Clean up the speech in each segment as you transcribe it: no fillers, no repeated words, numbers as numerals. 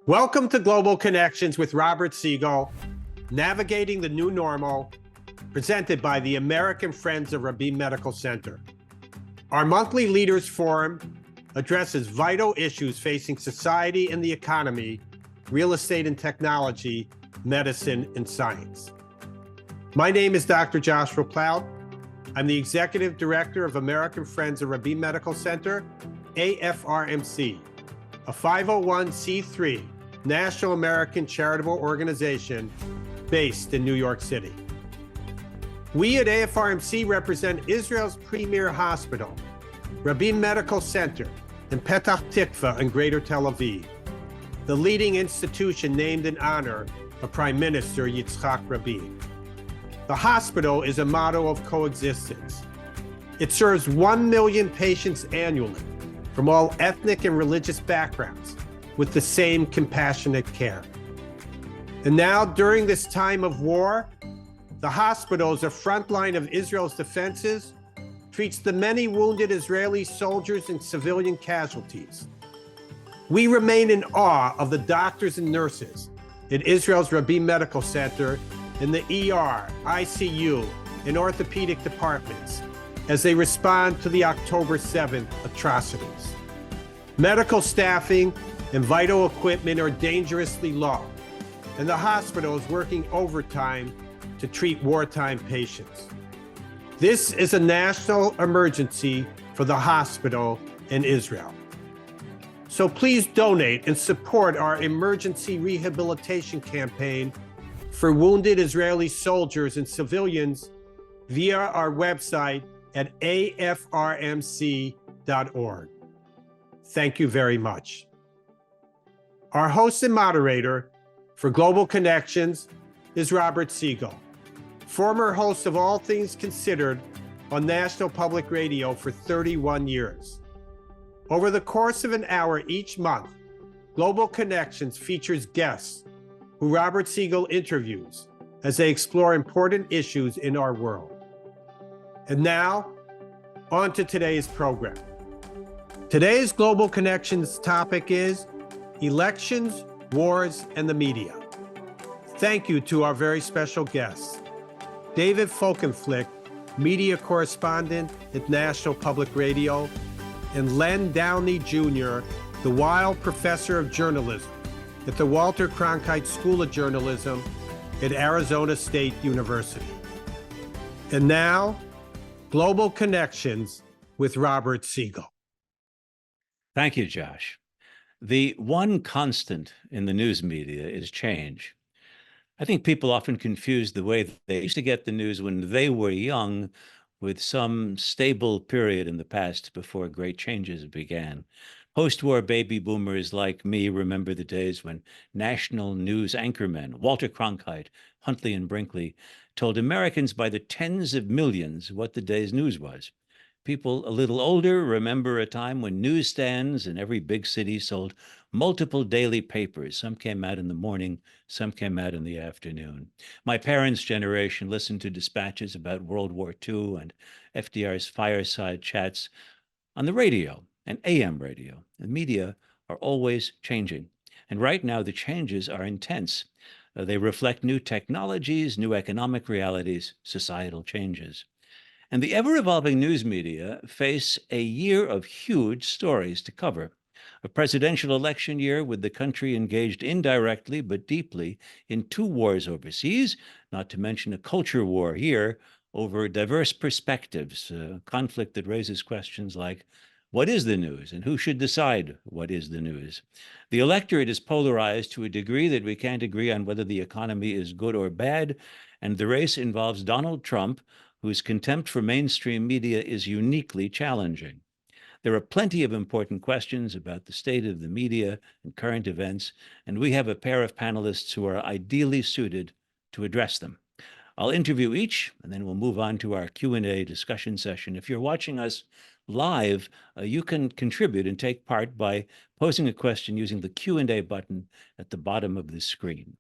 Welcome to Global Connections with Robert Siegel, Navigating the New Normal, presented by the American Friends of Rabin Medical Center. Our monthly Leaders Forum addresses vital issues facing society and the economy, real estate and technology, medicine and science. My name is Dr. Joshua Plout. I'm the Executive Director of American Friends of Rabin Medical Center, AFRMC, a 501c3 National American charitable organization based in New York City. We at AFRMC represent Israel's premier hospital, Rabin Medical Center in Petah Tikva in Greater Tel Aviv, the leading institution named in honor of Prime Minister Yitzhak Rabin. The hospital is a model of coexistence. It serves 1 million patients annually from all ethnic and religious backgrounds with the same compassionate care. And now, during this time of war, the hospital is a front line of Israel's defenses, treats the many wounded Israeli soldiers and civilian casualties. We remain in awe of the doctors and nurses at Israel's Rabin Medical Center in the ER, ICU, and orthopedic departments as they respond to the October 7th atrocities. Medical staffing and vital equipment are dangerously low, and the hospital is working overtime to treat wartime patients. This is a national emergency for the hospital in Israel. So please donate and support our emergency rehabilitation campaign for wounded Israeli soldiers and civilians via our website at afrmc.org. Thank you very much. Our host and moderator for Global Connections is Robert Siegel, former host of All Things Considered on National Public Radio for 31 years. Over the course of an hour each month, Global Connections features guests who Robert Siegel interviews as they explore important issues in our world. And now, on to today's program. Today's Global Connections topic is elections, wars, and the media. Thank you to our very special guests, David Folkenflik, media correspondent at National Public Radio, and Len Downie Jr., the Weil Professor of Journalism at the Walter Cronkite School of Journalism at Arizona State University. And now, Global Connections with Robert Siegel. Thank you, Josh. The one constant in the news media is change. I think people often confuse the way they used to get the news when they were young with some stable period in the past before great changes began. Post-war baby boomers like me remember the days when national news anchormen, Walter Cronkite, Huntley and Brinkley, told Americans by the tens of millions what the day's news was. People a little older remember a time when newsstands in every big city sold multiple daily papers. Some came out in the morning, some came out in the afternoon. My parents' generation listened to dispatches about World War II and FDR's fireside chats on the radio and AM radio. The media are always changing. And right now, the changes are intense. They reflect new technologies, new economic realities, societal changes. And the ever-evolving news media face a year of huge stories to cover. A presidential election year with the country engaged indirectly but deeply in 2 wars overseas, not to mention a culture war here over diverse perspectives, a conflict that raises questions like, what is the news and who should decide what is the news? The electorate is polarized to a degree that we can't agree on whether the economy is good or bad, and the race involves Donald Trump, whose contempt for mainstream media is uniquely challenging. There are plenty of important questions about the state of the media and current events, and we have a pair of panelists who are ideally suited to address them. I'll interview each, and then we'll move on to our Q&A discussion session. If you're watching us live, you can contribute and take part by posing a question using the Q&A button at the bottom of the screen.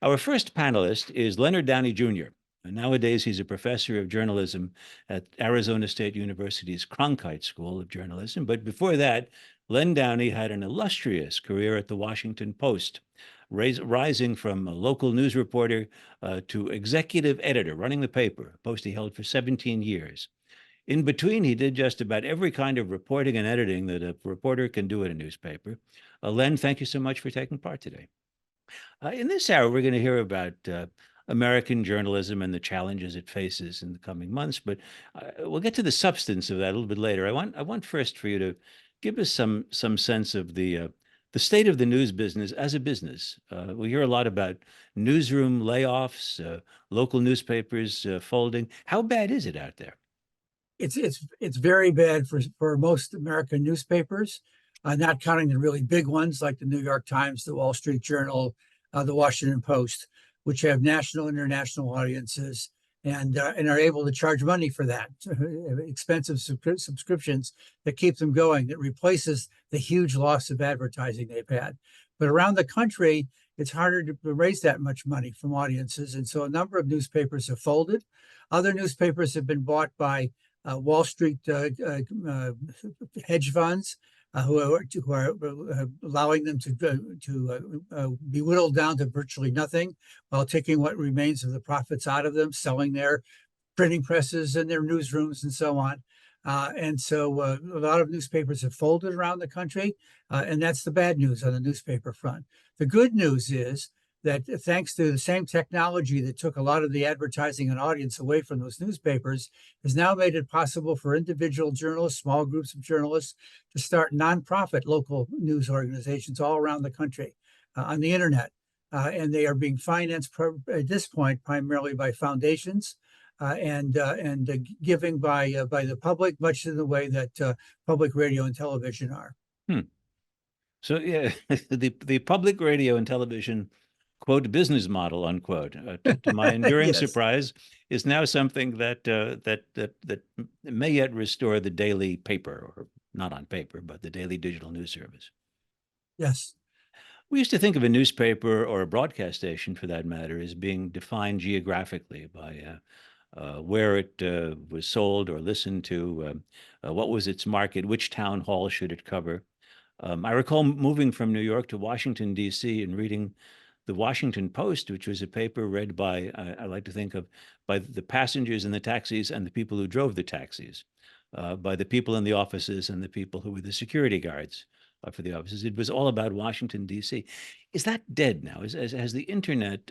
Our first panelist is Leonard Downie Jr., And nowadays, he's a professor of journalism at Arizona State University's Cronkite School of Journalism. But before that, Len Downie had an illustrious career at the Washington Post, rising from a local news reporter to executive editor, running the paper, a post he held for 17 years. In between, he did just about every kind of reporting and editing that a reporter can do at a newspaper. Len, thank you so much for taking part today. In this hour, we're going to hear about American journalism and the challenges it faces in the coming months, but we'll get to the substance of that a little bit later. I want first for you to give us some sense of the state of the news business as a business. We hear a lot about newsroom layoffs, local newspapers folding. How bad is it out there? It's very bad for most American newspapers, not counting the really big ones like the New York Times, the Wall Street Journal, the Washington Post, which have national, international audiences and are able to charge money for that, expensive subscriptions that keep them going, that replaces the huge loss of advertising they've had. But around the country, it's harder to raise that much money from audiences. And so a number of newspapers have folded. Other newspapers have been bought by Wall Street hedge funds who are allowing them to be whittled down to virtually nothing while taking what remains of the profits out of them, selling their printing presses and their newsrooms and so on. And so a lot of newspapers have folded around the country, and that's the bad news on the newspaper front. The good news is that thanks to the same technology that took a lot of the advertising and audience away from those newspapers has now made it possible for individual journalists, small groups of journalists, to start nonprofit local news organizations all around the country on the internet. And they are being financed at this point primarily by foundations and giving by the public, much in the way that public radio and television are. So yeah, the public radio and television quote business model unquote to my enduring Yes. surprise is now something that may yet restore the daily paper, or not on paper, but the daily digital news service. Yes. We used to think of a newspaper or a broadcast station, for that matter, as being defined geographically by where it was sold or listened to, what was its market, which town hall should it cover. I recall moving from New York to Washington, D.C. and reading the Washington Post, which was a paper read by, I like to think of, by the passengers in the taxis and the people who drove the taxis, by the people in the offices and the people who were the security guards for the offices. It was all about Washington, D.C. Is that dead now? Has the internet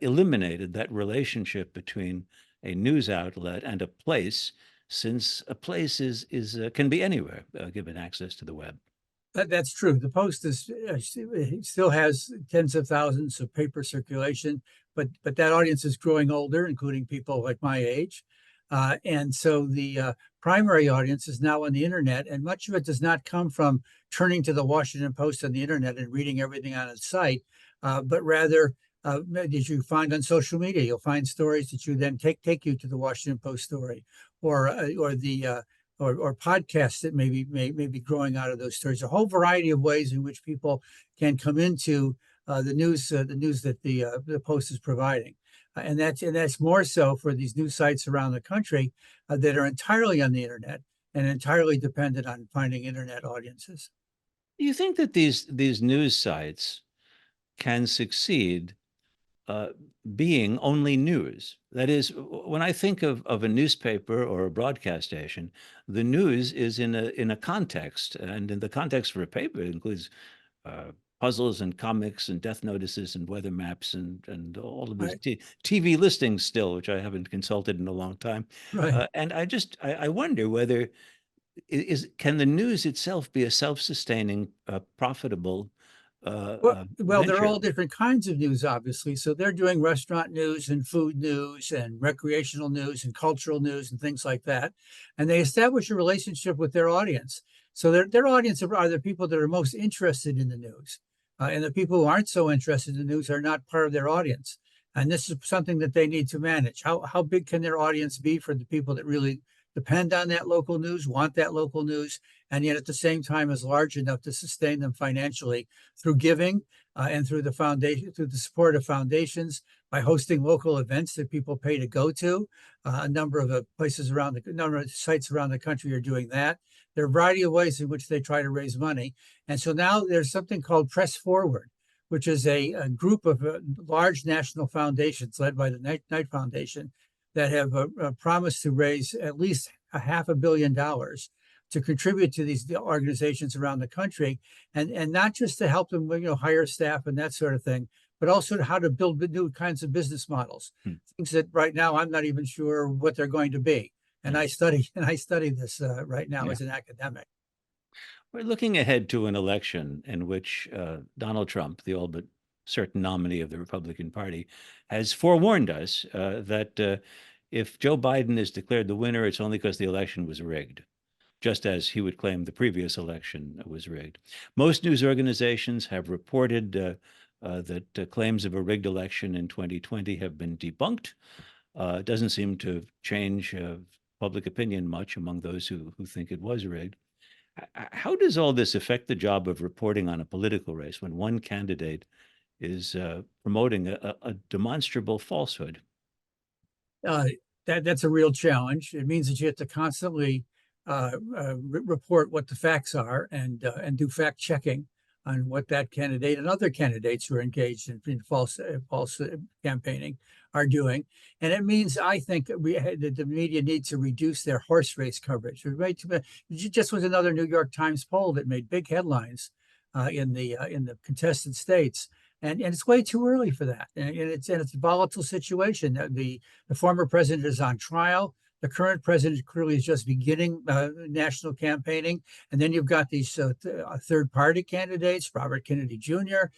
eliminated that relationship between a news outlet and a place, since a place can be anywhere given access to the web? That's true. The Post still has tens of thousands of paper circulation, but that audience is growing older, including people like my age. And so the primary audience is now on the internet, and much of it does not come from turning to the Washington Post on the internet and reading everything on its site, but rather as you find on social media. You'll find stories that you then take you to the Washington Post story, or podcasts that may be growing out of those stories. A whole variety of ways in which people can come into the news that the Post is providing, and that's more so for these news sites around the country that are entirely on the internet and entirely dependent on finding internet audiences. Do you think that these news sites can succeed being only news? That is, when I think of a newspaper or a broadcast station, the news is in a context, and in the context for a paper, it includes puzzles and comics and death notices and weather maps and all of these Right. TV listings still, which I haven't consulted in a long time. Right. And I wonder whether can the news itself be a self-sustaining, profitable Well, they're venture? all different kinds of news, obviously. So they're doing restaurant news and food news and recreational news and cultural news and things like that. And they establish a relationship with their audience. So their audience are the people that are most interested in the news. And the people who aren't so interested in the news are not part of their audience. And this is something that they need to manage. How big can their audience be for the people that really depend on that local news, want that local news, and yet at the same time is large enough to sustain them financially through giving and through the foundation, through the support of foundations, by hosting local events that people pay to go to. A number of number of sites around the country are doing that. There are a variety of ways in which they try to raise money. And so now there's something called Press Forward, which is a group of large national foundations led by the Knight Foundation that have promised to raise at least $500 million to contribute to these organizations around the country, and not just to help them, hire staff and that sort of thing, but also how to build new kinds of business models, things that right now I'm not even sure what they're going to be. And I study this right now as an academic. We're looking ahead to an election in which Donald Trump, the all but certain nominee of the Republican Party, has forewarned us that if Joe Biden is declared the winner, it's only because the election was rigged, just as he would claim the previous election was rigged. Most news organizations have reported that claims of a rigged election in 2020 have been debunked. It doesn't seem to change public opinion much among those who think it was rigged. How does all this affect the job of reporting on a political race when one candidate is promoting a demonstrable falsehood? That's a real challenge. It means that you have to constantly report what the facts are and do fact checking on what that candidate and other candidates who are engaged in false campaigning are doing. And it means, I think, that the media needs to reduce their horse race coverage. Just was another New York Times poll that made big headlines in the contested states. And it's way too early for that. And it's a volatile situation. The former president is on trial. The current president clearly is just beginning national campaigning. And then you've got these third-party candidates, Robert Kennedy Jr.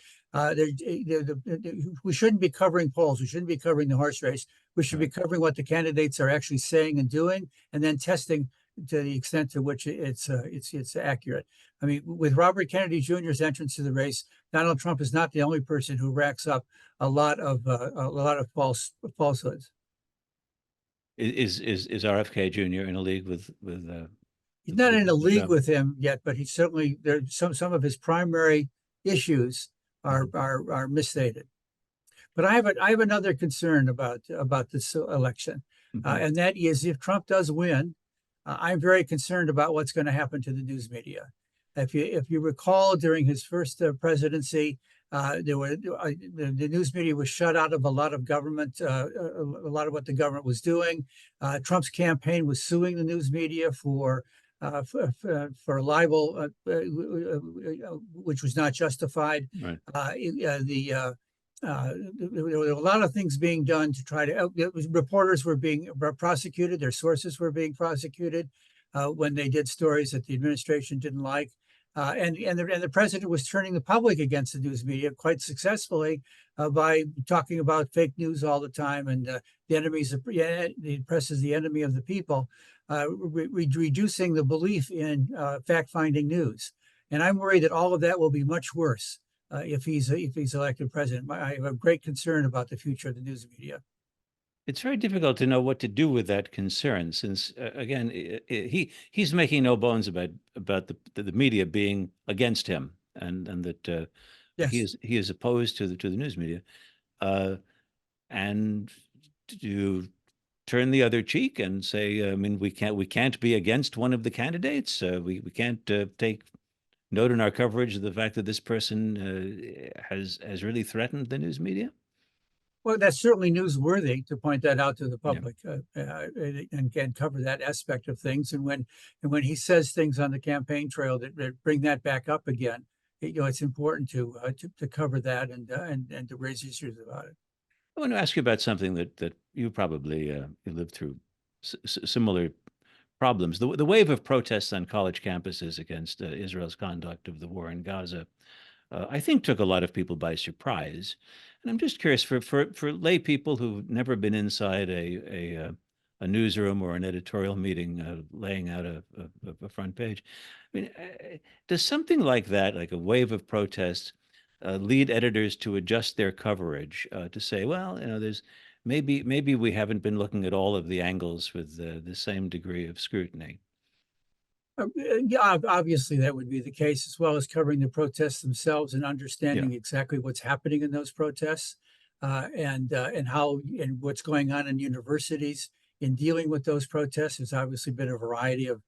We shouldn't be covering polls. We shouldn't be covering the horse race. We should be covering what the candidates are actually saying and doing, and then testing to the extent to which it's accurate. I mean, with Robert Kennedy Jr.'s entrance to the race, Donald Trump is not the only person who racks up a lot of falsehoods. Is RFK Jr. in a league with He's not in a league with him yet, but he's certainly there. Some of his primary issues are misstated. But I have another concern about this election, and that is if Trump does win, I'm very concerned about what's going to happen to the news media. If you recall, during his first presidency, the news media was shut out of a lot of government, a lot of what the government was doing. Trump's campaign was suing the news media for libel, which was not justified. Right. There were a lot of things being done to try to. Reporters were being prosecuted. Their sources were being prosecuted when they did stories that the administration didn't like. And the president was turning the public against the news media quite successfully by talking about fake news all the time and the press is the enemy of the people, reducing the belief in fact-finding news. And I'm worried that all of that will be much worse if he's elected president. I have a great concern about the future of the news media. It's very difficult to know what to do with that concern, since again, he's making no bones about the media being against him, and that Yes. he is opposed to the news media, and to turn the other cheek and say, I mean, we can't be against one of the candidates. We can't take note in our coverage of the fact that this person has really threatened the news media. Well, that's certainly newsworthy to point that out to the public and cover that aspect of things. And when he says things on the campaign trail that bring that back up again, it's important to cover that and to raise issues about it. I want to ask you about something that you probably you lived through similar problems. The wave of protests on college campuses against Israel's conduct of the war in Gaza, I think, took a lot of people by surprise. And I'm just curious, for lay people who've never been inside a newsroom or an editorial meeting, laying out a front page, I mean, does something like that, like a wave of protests, lead editors to adjust their coverage to say, well, there's maybe we haven't been looking at all of the angles with the same degree of scrutiny? Yeah, obviously that would be the case, as well as covering the protests themselves and understanding exactly what's happening in those protests. and how and what's going on in universities in dealing with those protests. There's obviously been a variety of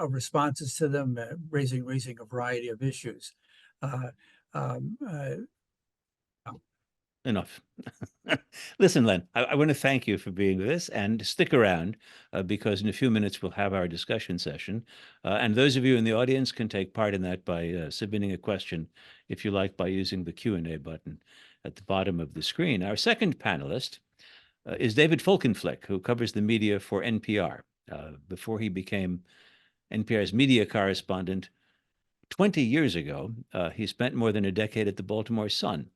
responses to them, raising a variety of issues. Uh, um, uh, Enough. Listen, Len, I want to thank you for being with us, and stick around because in a few minutes we'll have our discussion session. And those of you in the audience can take part in that by submitting a question, if you like, by using the Q&A button at the bottom of the screen. Our second panelist is David Folkenflik, who covers the media for NPR. Before he became NPR's media correspondent 20 years ago, he spent more than a decade at the Baltimore Sun.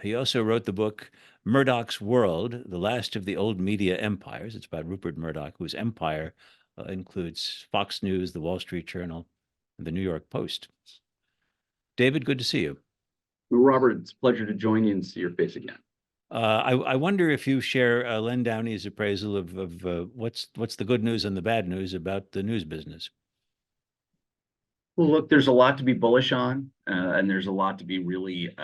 He also wrote the book Murdoch's World, The Last of the Old Media Empires. It's about Rupert Murdoch, whose empire includes Fox News, the Wall Street Journal, and the New York Post. David, good to see you. Robert, it's a pleasure to join you and see your face again. I wonder if you share Len Downie's appraisal of what's the good news and the bad news about the news business. Well, look, there's a lot to be bullish on, and there's a lot to be really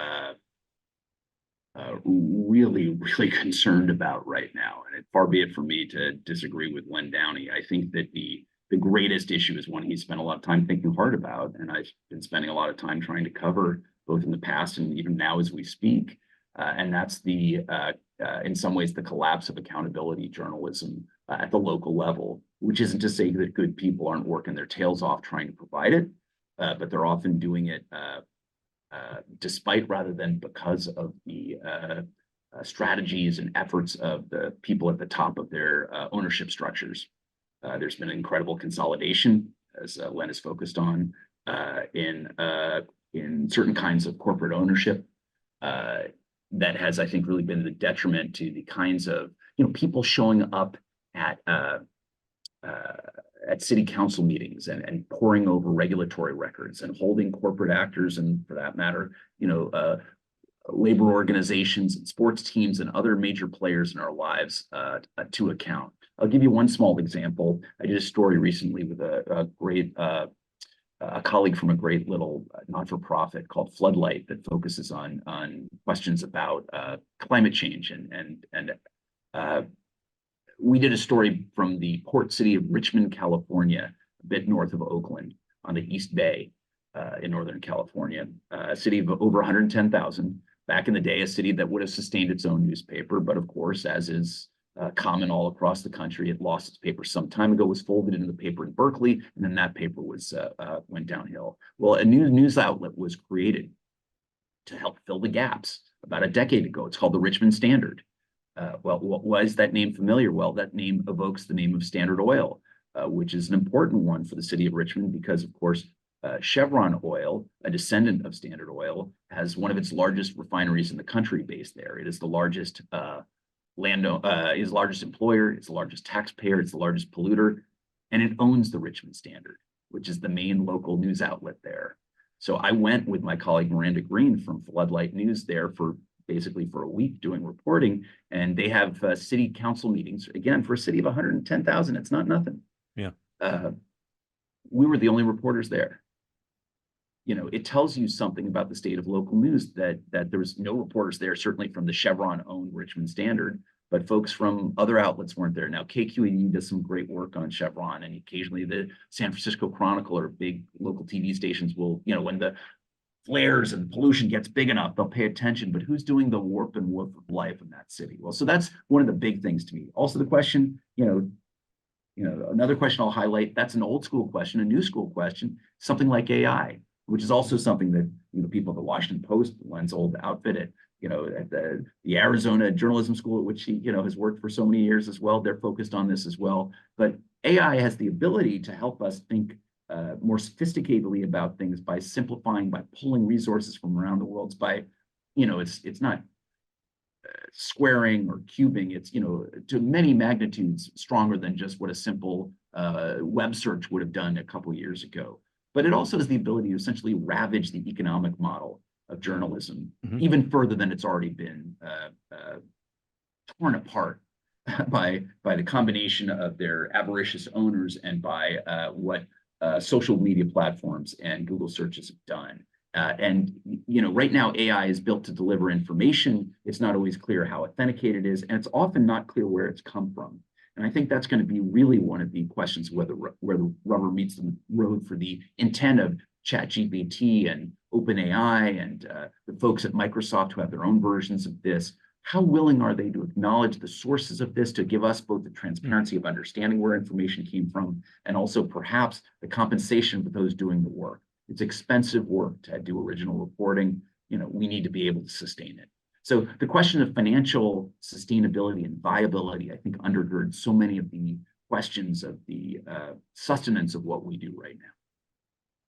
concerned about right now. And far be it for me to disagree with Len Downie. I think that the greatest issue is one he's spent a lot of time thinking hard about, and I've been spending a lot of time trying to cover both in the past and even now as we speak. And that's in some ways, the collapse of accountability journalism at the local level, which isn't to say that good people aren't working their tails off trying to provide it, but they're often doing it despite rather than because of the strategies and efforts of the people at the top of their ownership structures. There's been incredible consolidation, as Len is focused on, in certain kinds of corporate ownership that has, I think, really been the detriment to the kinds of people showing up at city council meetings and poring over regulatory records and holding corporate actors and, for that matter, labor organizations and sports teams and other major players in our lives to account. I'll give you one small example. I did a story recently with a colleague from a great little not-for-profit called Floodlight that focuses on questions about climate change and we did a story from the port city of Richmond, California, a bit north of Oakland on the East Bay in Northern California, a city of over 110,000. Back in the day, a city that would have sustained its own newspaper, but of course, as is common all across the country, it lost its paper some time ago, was folded into the paper in Berkeley, and then that paper went downhill. Well, a new news outlet was created to help fill the gaps about a decade ago. It's called the Richmond Standard. Well, why is that name familiar? Well, that name evokes the name of Standard Oil, which is an important one for the city of Richmond because, of course, Chevron Oil, a descendant of Standard Oil, has one of its largest refineries in the country based there. It is the largest is the largest employer, it's the largest taxpayer, it's the largest polluter, and it owns the Richmond Standard, which is the main local news outlet there. So I went with my colleague Miranda Green from Floodlight News there for a week doing reporting, and they have city council meetings. Again, for a city of 110,000, it's not nothing. Yeah. We were the only reporters there. It tells you something about the state of local news that there was no reporters there, certainly from the Chevron-owned Richmond Standard, but folks from other outlets weren't there. Now, KQED does some great work on Chevron, and occasionally the San Francisco Chronicle or big local TV stations will, when the flares and pollution gets big enough, they'll pay attention. But who's doing the warp and woof of life in that city? Well, so that's one of the big things to me. Also, the question, another question I'll highlight, that's an old school question, a new school question, something like AI, which is also something that people at the Washington Post, Len's old outfit at the Arizona Journalism School, at which he has worked for so many years as well. They're focused on this as well. But AI has the ability to help us think more sophisticatedly about things by simplifying, by pulling resources from around the world. By, it's not squaring or cubing. It's to many magnitudes stronger than just what a simple web search would have done a couple of years ago. But it also has the ability to essentially ravage the economic model of journalism, even further than it's already been torn apart by the combination of their avaricious owners and by what social media platforms and Google searches have done. And right now AI is built to deliver information. It's not always clear how authenticated it is, and it's often not clear where it's come from. And I think that's going to be really one of the questions where the rubber meets the road for the intent of ChatGPT and OpenAI and the folks at Microsoft who have their own versions of this. How willing are they to acknowledge the sources of this to give us both the transparency of understanding where information came from and also perhaps the compensation for those doing the work? It's expensive work to do original reporting. We need to be able to sustain it. So the question of financial sustainability and viability, I think, undergirds so many of the questions of the sustenance of what we do right now.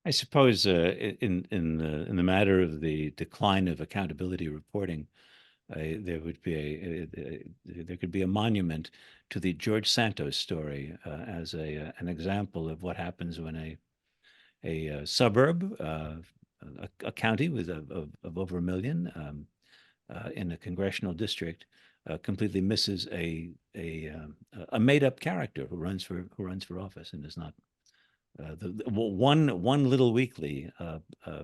I suppose in the matter of the decline of accountability reporting, there could be a monument to the George Santos story as an example of what happens when a suburb, a county with of over 1 million in a congressional district completely misses a made-up character who runs for office and is not. One little weekly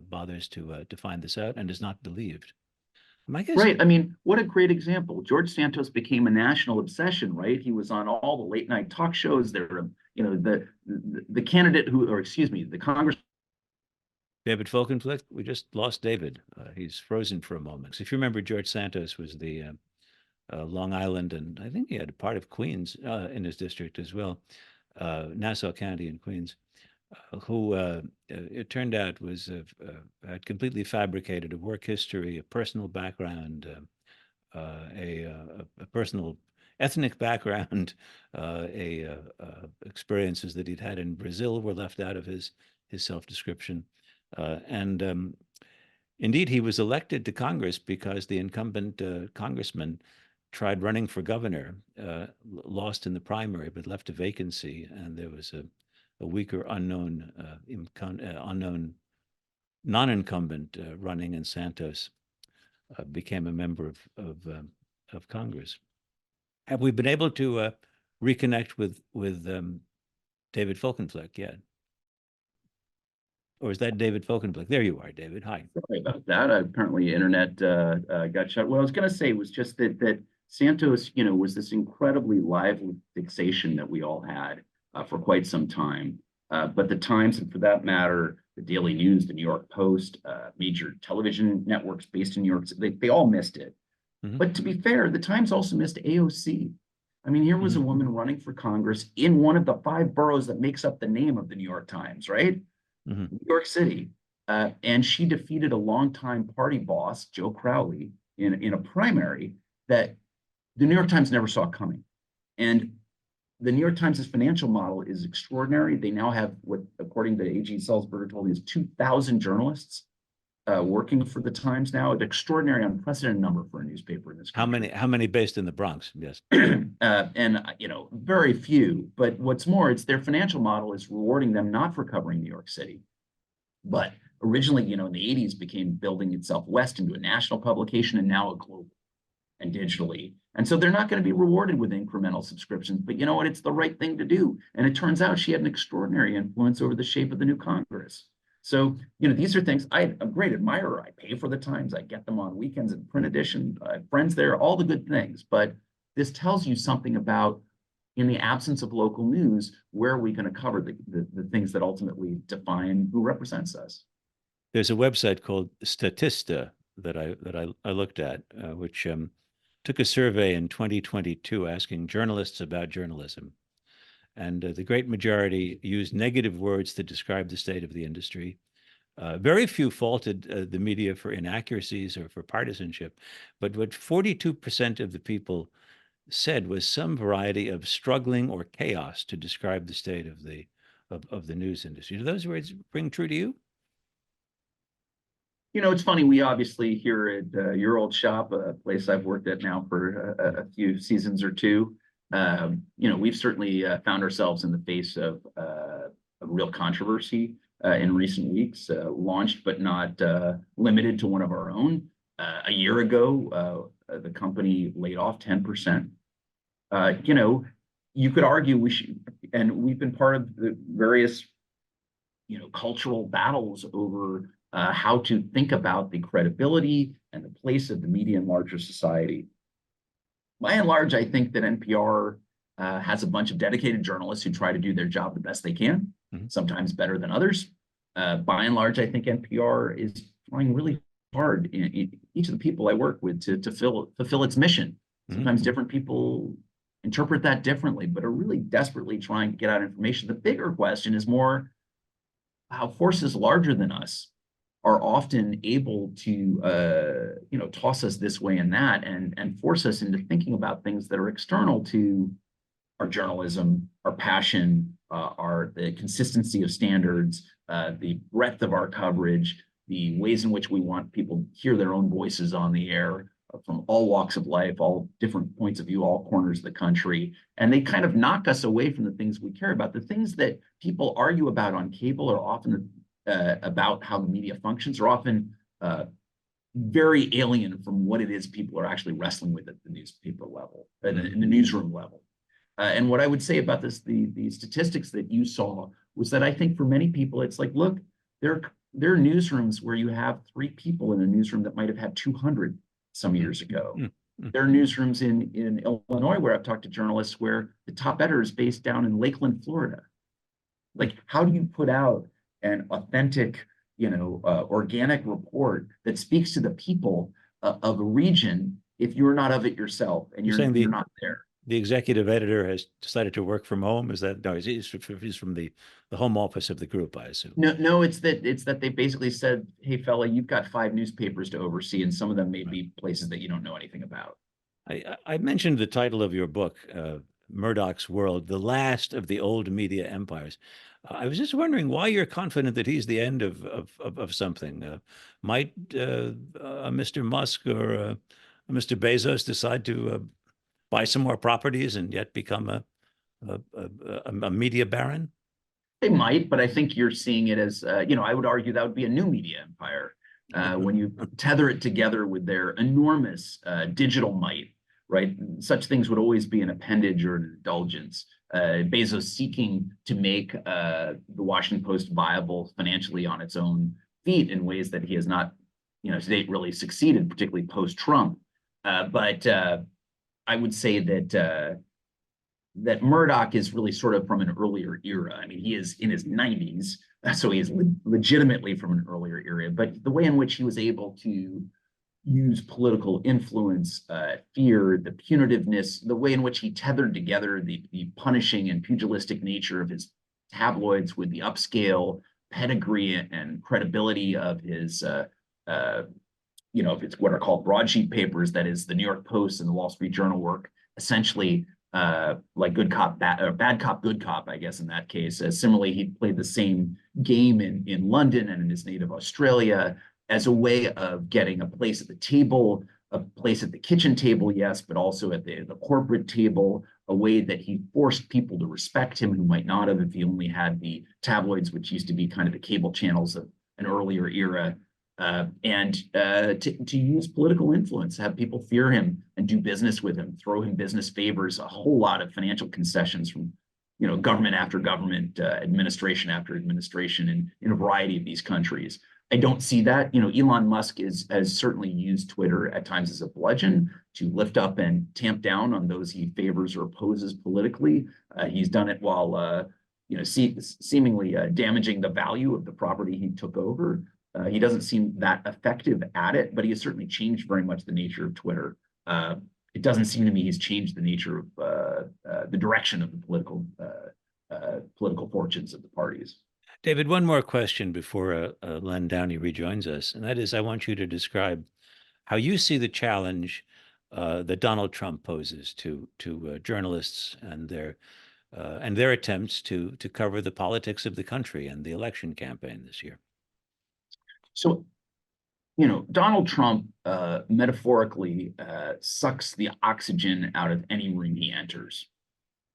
bothers to find this out and is not believed. Right. I mean, what a great example. George Santos became a national obsession, right? He was on all the late night talk shows. There, the candidate the Congress. David Folkenflik, we just lost David. He's frozen for a moment. So if you remember, George Santos was the Long Island, and I think he had a part of Queens in his district as well, Nassau County in Queens, who it turned out had completely fabricated a work history, a personal background, a personal ethnic background, experiences that he'd had in Brazil were left out of his self-description. And indeed, he was elected to Congress because the incumbent congressman tried running for governor, lost in the primary, but left a vacancy, and there was a weaker unknown non-incumbent running, and Santos became a member of Congress. Have we been able to reconnect with David Folkenflik yet? Or is that David Folkenflik? There you are, David. Hi. Sorry about that. Apparently, internet got shut. What I was going to say was just that Santos, was this incredibly lively fixation that we all had for quite some time. But the Times, and for that matter, the Daily News, the New York Post, major television networks based in New York, they all missed it. Mm-hmm. But to be fair, the Times also missed AOC. I mean, here was a woman running for Congress in one of the 5 boroughs that makes up the name of the New York Times, right? Mm-hmm. New York City. And she defeated a longtime party boss, Joe Crowley, in a primary that the New York Times never saw coming. And the New York Times' financial model is extraordinary. They now have what, according to A.G. Sulzberger told me, is 2,000 journalists working for the Times now. An extraordinary, unprecedented number for a newspaper in this country. How many based in the Bronx? Yes. And very few. But what's more, it's their financial model is rewarding them not for covering New York City, but originally, in the 80s, became building itself west into a national publication and now a global and digitally. And so they're not going to be rewarded with incremental subscriptions, but you know what? It's the right thing to do. And it turns out she had an extraordinary influence over the shape of the new Congress. So, these are things I'm a great admirer. I pay for the Times. I get them on weekends in print edition. I have friends there, all the good things. But this tells you something about, in the absence of local news, where are we going to cover the things that ultimately define who represents us? There's a website called Statista that I looked at, which took a survey in 2022 asking journalists about journalism. And the great majority used negative words to describe the state of the industry. Very few faulted the media for inaccuracies or for partisanship. But what 42% of the people said was some variety of struggling or chaos to describe the state of the news industry. Do those words ring true to you? It's funny. We obviously here at your old shop, a place I've worked at now for a few seasons or two, we've certainly found ourselves in the face of a real controversy in recent weeks, launched but not limited to one of our own. A year ago, the company laid off 10%. You could argue we've been part of the various, cultural battles over how to think about the credibility and the place of the media in larger society. By and large, I think that NPR has a bunch of dedicated journalists who try to do their job the best they can, sometimes better than others. By and large, I think NPR is trying really hard in each of the people I work with to fulfill its mission. Sometimes different people interpret that differently, but are really desperately trying to get out information. The bigger question is more how forces larger than us are often able to toss us this way and that, and force us into thinking about things that are external to our journalism, our passion, the consistency of standards, the breadth of our coverage, the ways in which we want people to hear their own voices on the air from all walks of life, all different points of view, all corners of the country. And they kind of knock us away from the things we care about. The things that people argue about on cable are often about how the media functions, are often very alien from what it is people are actually wrestling with at the newspaper level, in the newsroom level. And what I would say about this, the statistics that you saw, was that I think for many people, it's like, look, there are newsrooms where you have 3 people in a newsroom that might have had 200 some years ago. There are newsrooms in Illinois where I've talked to journalists where the top editor is based down in Lakeland, Florida. Like, how do you put out an authentic, organic report that speaks to the people of a region if you're not of it yourself and you're not there? The executive editor has decided to work from home. Is that no? He's from the home office of the group, I assume. No, it's that they basically said, "Hey, fella, you've got 5 newspapers to oversee, and some of them may be places that you don't know anything about." I mentioned the title of your book, Murdoch's World: The Last of the Old Media Empires. I was just wondering why you're confident that he's the end of something. Might Mr. Musk or Mr. Bezos decide to buy some more properties and yet become a media baron? They might, but I think you're seeing it as, I would argue that would be a new media empire when you tether it together with their enormous digital might, right? Such things would always be an appendage or an indulgence. Bezos seeking to make the Washington Post viable financially on its own feet in ways that he has not, to date really succeeded, particularly post-Trump. But I would say that that Murdoch is really sort of from an earlier era. I mean, he is in his 90s, so he is legitimately from an earlier era. But the way in which he was able to use political influence, fear, the punitiveness, the way in which he tethered together the punishing and pugilistic nature of his tabloids with the upscale pedigree and credibility of his if it's what are called broadsheet papers, that is the New York Post and the Wall Street Journal work, essentially like good cop, bad cop, good cop, I guess in that case. Similarly, he played the same game in London and in his native Australia as a way of getting a place at the table, a place at the kitchen table, yes, but also at the corporate table, a way that he forced people to respect him who might not have if he only had the tabloids, which used to be kind of the cable channels of an earlier era. And to use political influence, have people fear him and do business with him, throw him business favors, a whole lot of financial concessions from, government after government, administration after administration in a variety of these countries. I don't see that. Elon Musk has certainly used Twitter at times as a bludgeon to lift up and tamp down on those he favors or opposes politically. He's done it while, seemingly damaging the value of the property he took over. He doesn't seem that effective at it, but he has certainly changed very much the nature of Twitter. It doesn't seem to me he's changed the nature of the direction of the political fortunes of the parties. David, one more question before Len Downie rejoins us, and that is, I want you to describe how you see the challenge that Donald Trump poses to journalists and their attempts to cover the politics of the country and the election campaign this year. So, Donald Trump metaphorically sucks the oxygen out of any room he enters.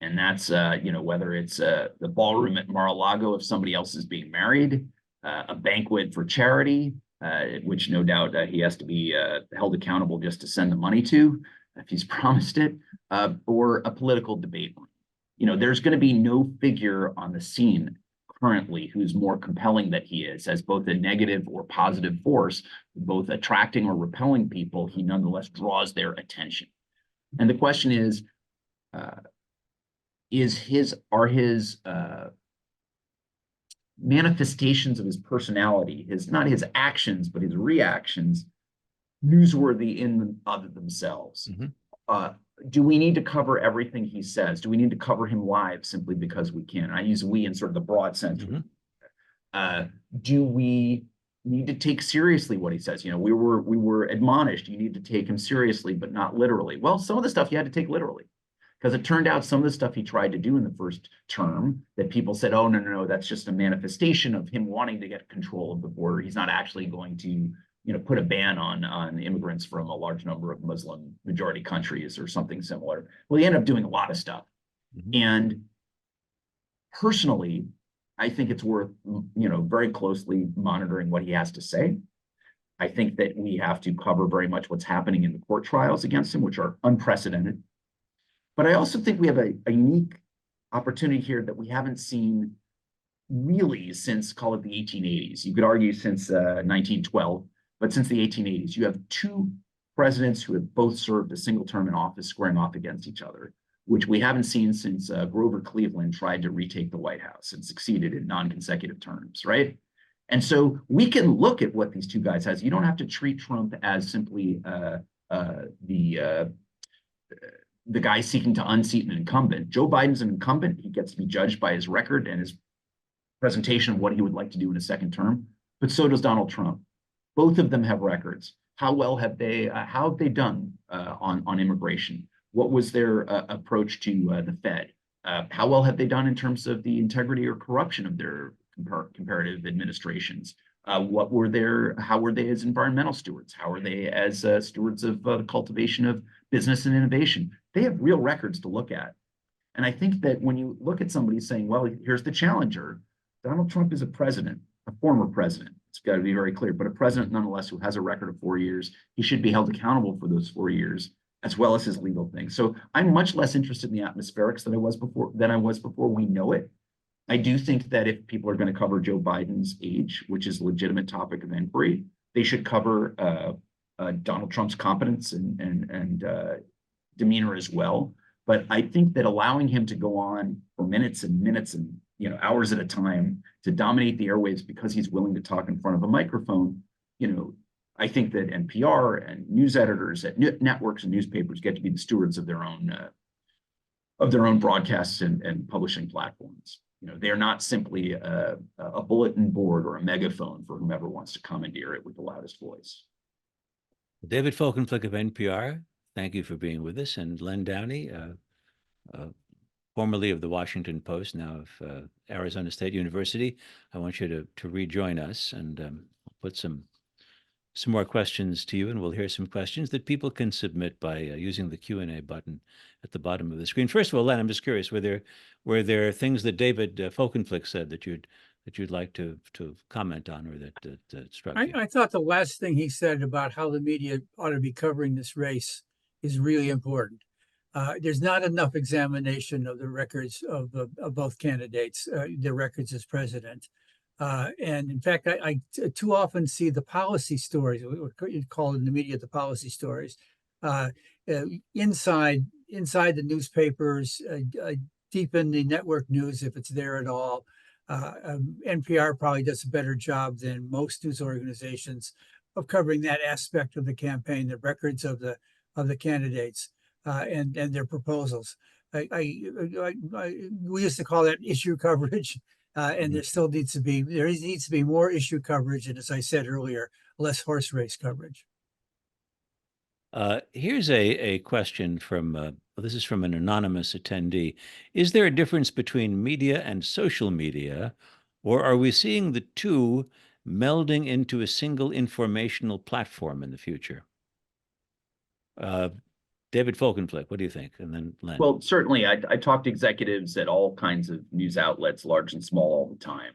And that's, whether it's the ballroom at Mar-a-Lago if somebody else is being married, a banquet for charity, which no doubt he has to be held accountable just to send the money to, if he's promised it, or a political debate room. There's going to be no figure on the scene currently who's more compelling than he is as both a negative or positive force, both attracting or repelling people, he nonetheless draws their attention. And the question is his manifestations of his personality, not his actions, but his reactions, newsworthy in and of themselves? Do we need to cover everything he says? Do we need to cover him live simply because we can? I use we in sort of the broad sense. Do we need to take seriously what he says? You know, we were admonished, you need to take him seriously, but not literally. Well, some of the stuff you had to take literally, because it turned out some of the stuff he tried to do in the first term that people said, oh, no, that's just a manifestation of him wanting to get control of the border. He's not actually going to, you know, put a ban on immigrants from a large number of Muslim majority countries or something similar. Well, he ended up doing a lot of stuff. And personally, I think it's worth, you know, very closely monitoring what he has to say. I think that we have to cover very much what's happening in the court trials against him, which are unprecedented. But I also think we have a unique opportunity here that we haven't seen really since, call it the 1880s. You could argue since 1912, but since the 1880s, you have two presidents who have both served a single term in office squaring off against each other, which we haven't seen since Grover Cleveland tried to retake the White House and succeeded in non-consecutive terms, right? And so we can look at what these two guys has. You don't have to treat Trump as simply the guy seeking to unseat an incumbent. Joe Biden's an incumbent. He gets to be judged by his record and his presentation of what he would like to do in a second term, but so does Donald Trump. Both of them have records. How well have they done on immigration? What was their approach to the Fed? How well have they done in terms of the integrity or corruption of their comparative administrations? How were they as environmental stewards? How are they as stewards of the cultivation of business and innovation? They have real records to look at. And I think that when you look at somebody saying, well, here's the challenger, Donald Trump is a president, a former president. It's got to be very clear, but a president nonetheless who has a record of 4 years. He should be held accountable for those 4 years, as well as his legal things. So I'm much less interested in the atmospherics than I was before we know it. I do think that if people are going to cover Joe Biden's age, which is a legitimate topic of inquiry, they should cover Donald Trump's competence and demeanor as well. But I think that allowing him to go on for minutes and minutes and hours at a time to dominate the airwaves because he's willing to talk in front of a microphone, I think that NPR and news editors at networks and newspapers get to be the stewards of their own broadcasts and publishing platforms. They're not simply a bulletin board or a megaphone for whomever wants to commandeer it with the loudest voice. David Folkenflik of NPR, thank you for being with us. And Len Downie, formerly of the Washington Post, now of Arizona State University, I want you to rejoin us and put some more questions to you, and we'll hear some questions that people can submit by using the Q&A button at the bottom of the screen. First of all, Len, I'm just curious, were there things that David Folkenflik said that you'd like to comment on, or that struck you? I thought the last thing he said about how the media ought to be covering this race is really important. There's not enough examination of the records of both candidates, their records as president. And in fact, I too often see the policy stories, what you call in the media the policy stories, inside the newspapers, deep in the network news, if it's there at all. NPR probably does a better job than most news organizations of covering that aspect of the campaign, the records of the candidates and their proposals. We used to call that issue coverage. And there needs to be more issue coverage, and as I said earlier, less horse race coverage. Here's a question from this is from an anonymous attendee. Is there a difference between media and social media, or are we seeing the two melding into a single informational platform in the future? David Folkenflik, what do you think? And then Len. Well, certainly, I talk to executives at all kinds of news outlets, large and small, all the time.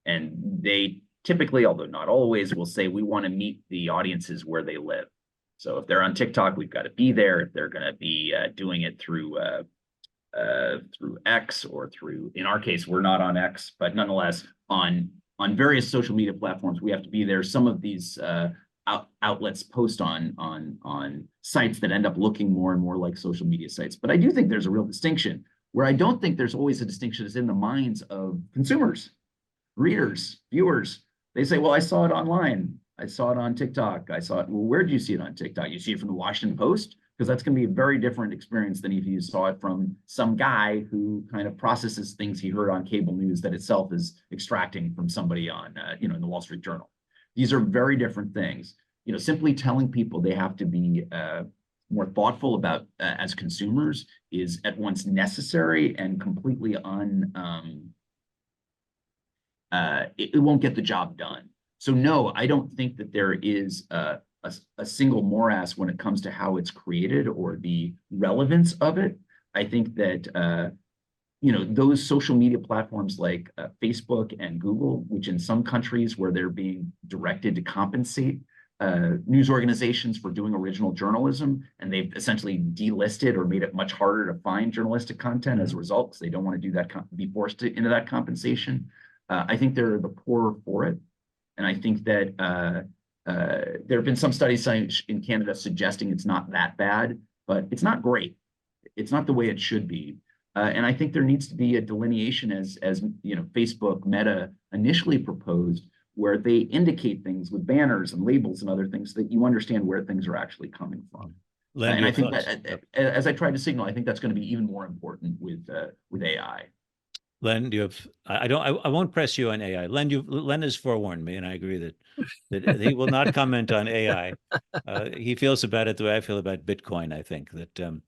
And they typically, although not always, will say, we want to meet the audiences where they live. So if they're on TikTok, we've got to be there. If they're going to be doing it through through X or through, in our case, we're not on X, but nonetheless on various social media platforms, we have to be there. Some of these outlets post on sites that end up looking more and more like social media sites. But I do think there's a real distinction. Where I don't think there's always a distinction is in the minds of consumers, readers, viewers. They say, well, I saw it online. I saw it on TikTok. I saw it. Well, where did you see it on TikTok? You see it from the Washington Post? Because that's going to be a very different experience than if you saw it from some guy who kind of processes things he heard on cable news that itself is extracting from somebody on, in the Wall Street Journal. These are very different things. Simply telling people they have to be more thoughtful about as consumers is at once necessary and completely it won't get the job done. So no, I don't think that there is a single morass when it comes to how it's created or the relevance of it. I think that those social media platforms like Facebook and Google, which in some countries where they're being directed to compensate news organizations for doing original journalism, and they've essentially delisted or made it much harder to find journalistic content as a result, because they don't want to do that, be forced into that compensation. I think they're the poorer for it. And I think that there have been some studies in Canada suggesting it's not that bad, but it's not great. It's not the way it should be. And I think there needs to be a delineation as Facebook, Meta initially proposed, where they indicate things with banners and labels and other things so that you understand where things are actually coming from. And I think that, as I tried to signal, I think that's going to be even more important with AI. Len, I won't press you on AI. Len has forewarned me, and I agree that he will not comment on AI. He feels about it the way I feel about Bitcoin. I think that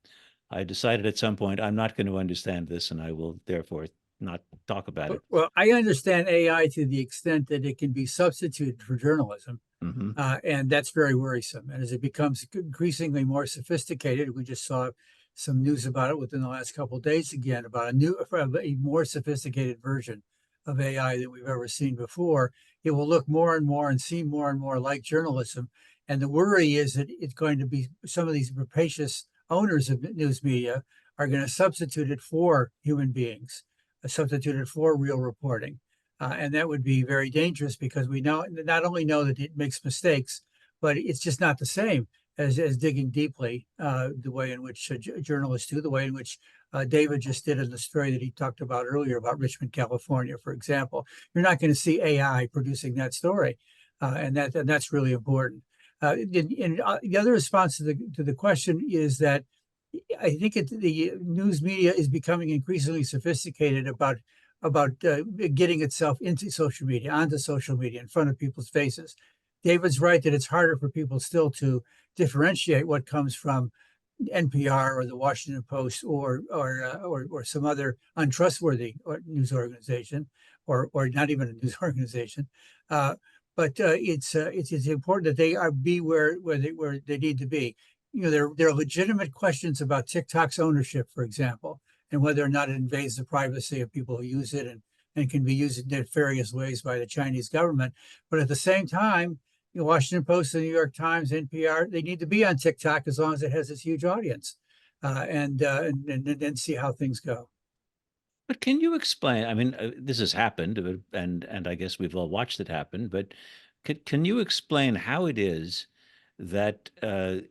I decided at some point I'm not going to understand this, and I will therefore not talk about it. Well, I understand AI to the extent that it can be substituted for journalism, and that's very worrisome. And as it becomes increasingly more sophisticated, we just saw some news about it within the last couple of days again, about a more sophisticated version of AI than we've ever seen before. It will look more and more and seem more and more like journalism. And the worry is that it's going to be some of these rapacious owners of news media are going to substitute it for human beings, substitute it for real reporting. And that would be very dangerous, because we not only know that it makes mistakes, but it's just not the same as digging deeply, the way in which journalists do, the way in which David just did in the story that he talked about earlier about Richmond, California, for example. You're not going to see AI producing that story, and that's really important. The other response to the question is that I think the news media is becoming increasingly sophisticated about getting itself into social media, onto social media, in front of people's faces. David's right that it's harder for people still to differentiate what comes from NPR or the Washington Post or some other untrustworthy news organization, or not even a news organization. But it's important that they be where they need to be. There are legitimate questions about TikTok's ownership, for example, and whether or not it invades the privacy of people who use it and can be used in nefarious ways by the Chinese government. But at the same time, the Washington Post, the New York Times, NPR, they need to be on TikTok as long as it has this huge audience, and then see how things go. But can you explain? I mean, this has happened, and I guess we've all watched it happen. But can you explain how it is that that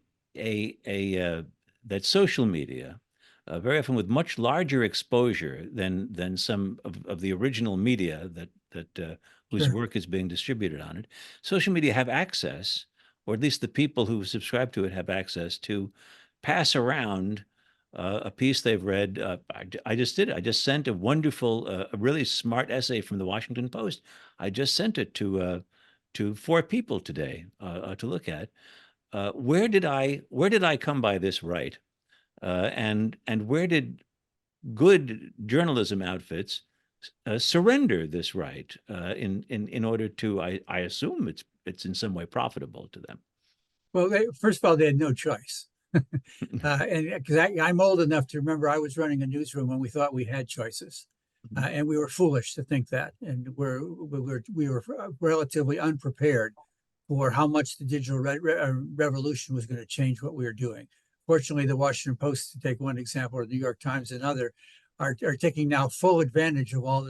social media, very often with much larger exposure than some of the original media that whose work is being distributed on it, social media have access, or at least the people who subscribe to it have access to pass around a piece they've read. I just did it. I just sent a wonderful, a really smart essay from the Washington Post. I just sent it to 4 people today to look at. Where did I come by this right? And where did good journalism outfits surrender this right in order to, I assume it's in some way profitable to them? Well, first of all, they had no choice. And because I'm old enough to remember I was running a newsroom when we thought we had choices, and we were foolish to think that, and we were relatively unprepared for how much the digital revolution was going to change what we were doing. Fortunately, the Washington Post, to take one example, or the New York Times another, are taking now full advantage of all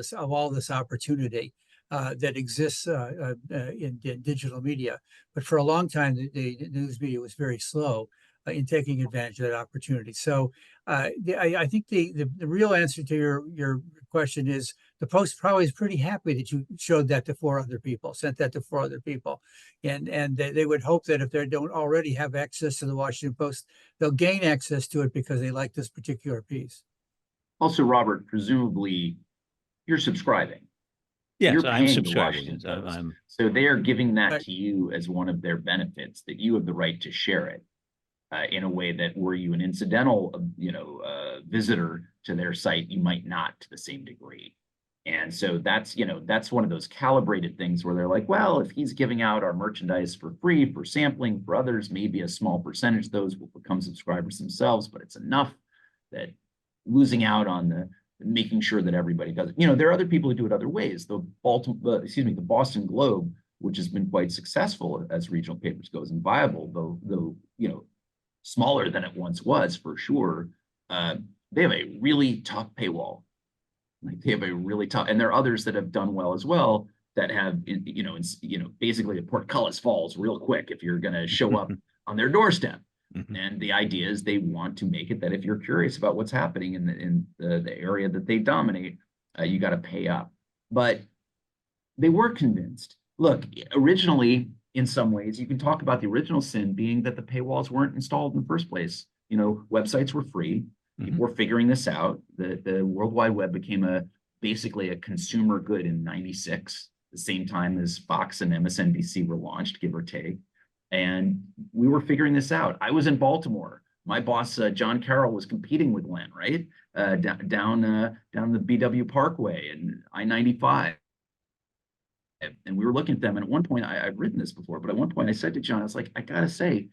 this opportunity that exists in digital media. But for a long time, the news media was very slow in taking advantage of that opportunity. So I think the real answer to your question is the Post probably is pretty happy that you showed that to 4 other people, sent that to 4 other people. And they would hope that if they don't already have access to the Washington Post, they'll gain access to it because they like this particular piece. Also, Robert, presumably you're subscribing. Yes, You're I'm paying the subscribing. Washington Post. I'm So they are giving that Right. to you as one of their benefits, that you have the right to share it in a way that were you an incidental, visitor to their site, you might not to the same degree. And so that's one of those calibrated things where they're like, well, if he's giving out our merchandise for free, for sampling, for others, maybe a small percentage of those will become subscribers themselves, but it's enough that losing out on the making sure that everybody does it. There are other people who do it other ways. The Boston Globe, which has been quite successful as regional papers goes and viable, though smaller than it once was for sure. They have a really tough paywall. Like they have a really tough, and there are others that have done well as well that have, basically a portcullis falls real quick if you're going to show up on their doorstep. Mhm. And the idea is they want to make it that if you're curious about what's happening in the area that they dominate, you got to pay up. But they were convinced. Look, originally, in some ways, you can talk about the original sin being that the paywalls weren't installed in the first place. Websites were free. People were figuring this out. The World Wide Web became basically a consumer good in '96, the same time as Fox and MSNBC were launched, give or take. And we were figuring this out. I was in Baltimore. My boss, John Carroll, was competing with Len, right? Down the BW Parkway and I-95. And we were looking at them. And at one point, I've written this before, but at one point I said to John, I was like, I gotta say,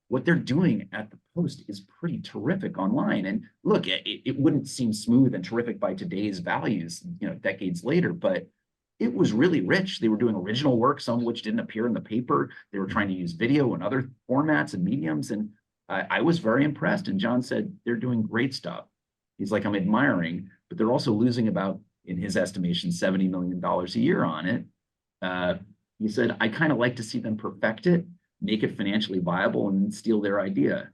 what they're doing at the Post is pretty terrific online. And look, it wouldn't seem smooth and terrific by today's values, decades later, but it was really rich. They were doing original work, some of which didn't appear in the paper. They were trying to use video and other formats and mediums. And I was very impressed. And John said, they're doing great stuff. He's like, I'm admiring, but they're also losing about, in his estimation, $70 million a year on it. He said, I kind of like to see them perfect it, make it financially viable, and steal their idea.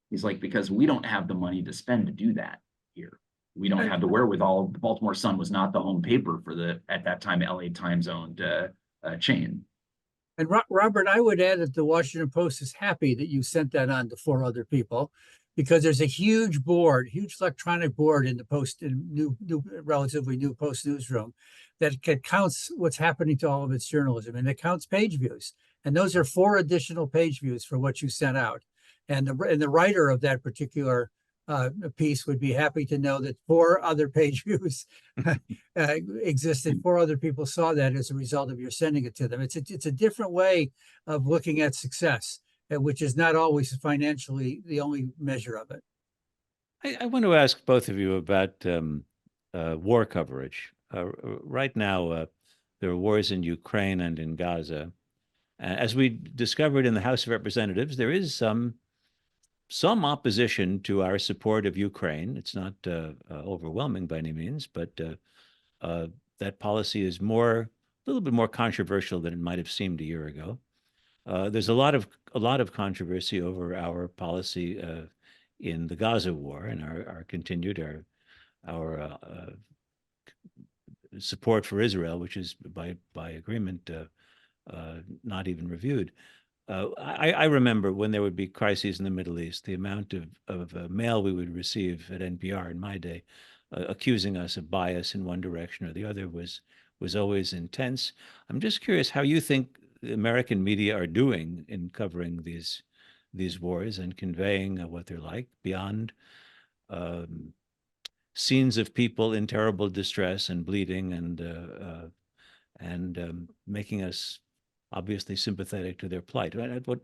He's like, because we don't have the money to spend to do that here. We don't have the wherewithal. The Baltimore Sun was not the home paper for at that time, LA Times owned chain. And Robert, I would add that the Washington Post is happy that you sent that on to 4 other people, because there's a huge electronic board in the Post, relatively new Post newsroom, that counts what's happening to all of its journalism, and it counts page views. And those are 4 additional page views for what you sent out. And the writer of that particular piece would be happy to know that 4 other page views existed. 4 other people saw that as a result of your sending it to them. It's a different way of looking at success, which is not always financially the only measure of it. I want to ask both of you about war coverage. Right now, there are wars in Ukraine and in Gaza. As we discovered in the House of Representatives, there is some opposition to our support of Ukraine. It's not overwhelming by any means, but that policy is a little bit more controversial than it might have seemed a year ago. There's a lot of controversy over our policy in the Gaza war and our continued support for Israel, which is by agreement not even reviewed. I remember when there would be crises in the Middle East, the amount of mail we would receive at NPR in my day, accusing us of bias in one direction or the other was always intense. I'm just curious how you think the American media are doing in covering these wars and conveying what they're like beyond scenes of people in terrible distress and bleeding and making us obviously sympathetic to their plight. What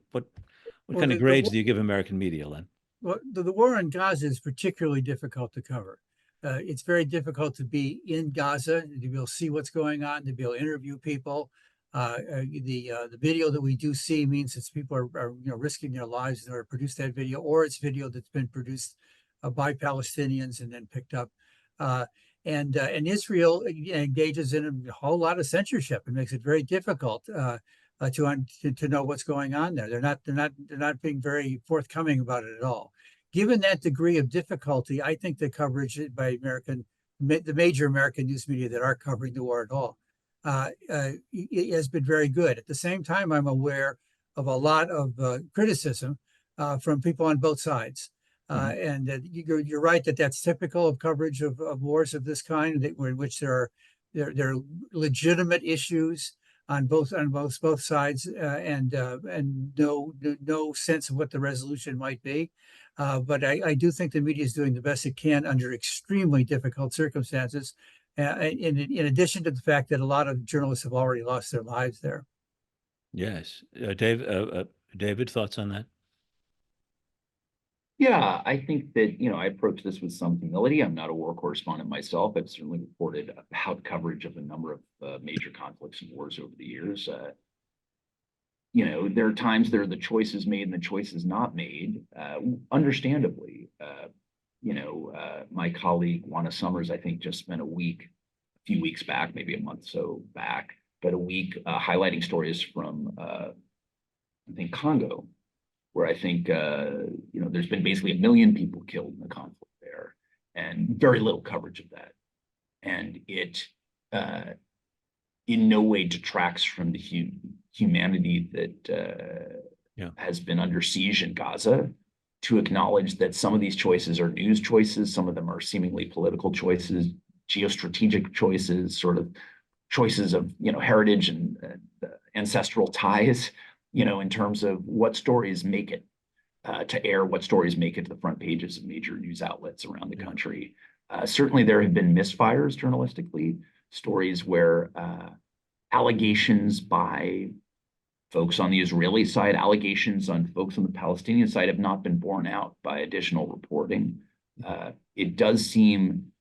kind of grades do you give American media, Len? Well, the war in Gaza is particularly difficult to cover. It's very difficult to be in Gaza, to be able to see what's going on, to be able to interview people. The video that we do see means that people are risking their lives in order to produce that video, or it's video that's been produced by Palestinians and then picked up. And Israel engages in a whole lot of censorship and makes it very difficult to know what's going on there. They're not being very forthcoming about it at all. Given that degree of difficulty, I think the coverage by the major American news media that are covering the war at all it has been very good. At the same time, I'm aware of a lot of criticism from people on both sides. And you're right that that's typical of coverage of wars of this kind, in which there are legitimate issues on both sides, and no sense of what the resolution might be. But I do think the media is doing the best it can under extremely difficult circumstances. In addition to the fact that a lot of journalists have already lost their lives there. Yes, David, thoughts on that? Yeah, I think that, I approach this with some humility. I'm not a war correspondent myself. I've certainly reported about coverage of a number of major conflicts and wars over the years. There are times there are the choices made and the choices not made, understandably. My colleague, Juana Summers, I think just spent a few weeks back, maybe a month so back, but a week highlighting stories from, I think, Congo, where I think, there's been basically 1 million people killed in the conflict there and very little coverage of that. And it in no way detracts from the humanity that has been under siege in Gaza, to acknowledge that some of these choices are news choices, some of them are seemingly political choices, geostrategic choices, sort of choices of, heritage and ancestral ties, in terms of what stories make it to air, what stories make it to the front pages of major news outlets around the country. Certainly there have been misfires journalistically, stories where allegations by folks on the Israeli side, allegations on folks on the Palestinian side have not been borne out by additional reporting. It does seem,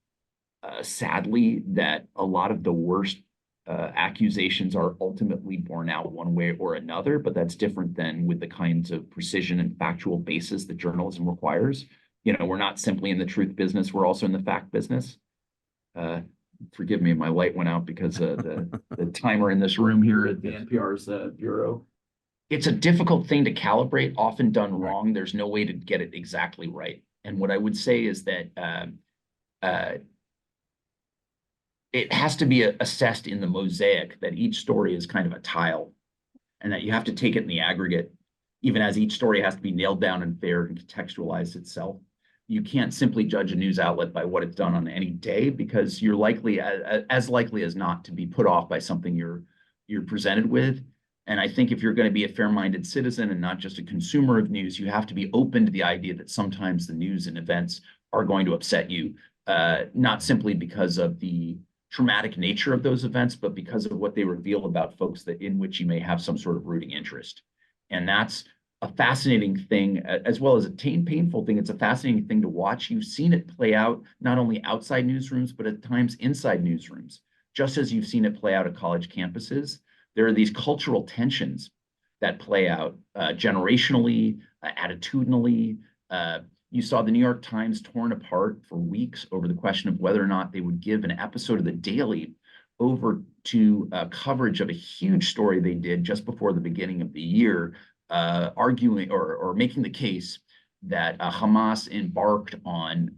sadly, that a lot of the worst accusations are ultimately borne out one way or another, but that's different than with the kinds of precision and factual basis that journalism requires. We're not simply in the truth business, we're also in the fact business. Forgive me, my light went out because the timer in this room here at the NPR's bureau. It's a difficult thing to calibrate, often done wrong. There's no way to get it exactly right. And what I would say is that it has to be assessed in the mosaic, that each story is kind of a tile, and that you have to take it in the aggregate, even as each story has to be nailed down and fair and contextualize itself. You can't simply judge a news outlet by what it's done on any day, because you're likely, as likely as not, to be put off by something you're presented with. And I think if you're going to be a fair-minded citizen and not just a consumer of news, you have to be open to the idea that sometimes the news and events are going to upset you, not simply because of the traumatic nature of those events, but because of what they reveal about folks in which you may have some sort of rooting interest. And that's a fascinating thing, as well as a painful thing. It's a fascinating thing to watch. You've seen it play out not only outside newsrooms, but at times inside newsrooms. Just as you've seen it play out at college campuses, there are these cultural tensions that play out generationally, attitudinally. You saw the New York Times torn apart for weeks over the question of whether or not they would give an episode of The Daily over to coverage of a huge story they did just before the beginning of the year, arguing or making the case that Hamas embarked on